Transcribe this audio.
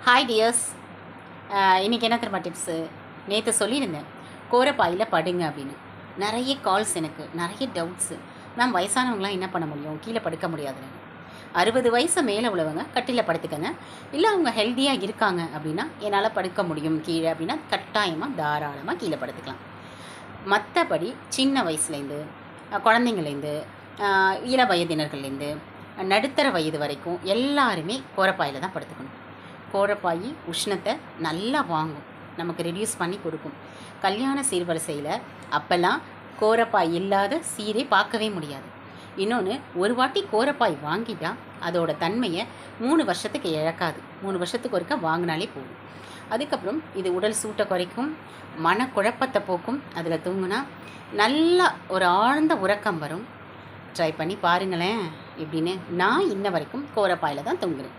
Hi tears. இன்றைக்கி என்ன தெரியுமா டிப்ஸு? நேற்று சொல்லியிருந்தேன் கோரப்பாயில் படுங்க அப்படின்னு. நிறைய கால்ஸ், எனக்கு நிறைய டவுட்ஸு. மேம், வயசானவங்களாம் என்ன பண்ண முடியும்? கீழே படுக்க முடியாதுன்னு. 60 வயசு மேலே உள்ளவங்க கட்டிலில் படுத்துக்கங்க. இல்லை அவங்க ஹெல்த்தியாக இருக்காங்க அப்படின்னா என்னால் படுக்க முடியும் கீழே அப்படின்னா கட்டாயமாக தாராளமாக கீழே படுத்துக்கலாம். மற்றபடி சின்ன வயசுலேருந்து குழந்தைங்கள்லேருந்து இள வயதினர்கள்லேருந்து நடுத்தர வயது வரைக்கும் எல்லாருமே கோரப்பாயில் தான் படுத்துக்கணும். கோரப்பாய் உஷ்ணத்தை நல்லா வாங்கும், நமக்கு ரெடியூஸ் பண்ணி கொடுக்கும். கல்யாண சீர்வரிசையில் அப்போல்லாம் கோரப்பாய் இல்லாத சீரே பார்க்கவே முடியாது. இன்னொன்று, ஒரு வாட்டி கோரப்பாய் வாங்கிட்டா அதோட தன்மையை 3 வருஷத்துக்கு இழக்காது. 3 வருஷத்துக்கு ஒருக்கா வாங்கினாலே போதும். அதுக்கப்புறம் இது உடல் சூட்டை குறைக்கும், மனக்குழப்பத்தை போக்கும். அதில் தூங்குனா நல்லா ஒரு ஆழ்ந்த உறக்கம் வரும். ட்ரை பண்ணி பாருங்களேன். இப்படின்னு நான் இன்ன வரைக்கும் கோரப்பாயில் தான் தூங்குறேன்.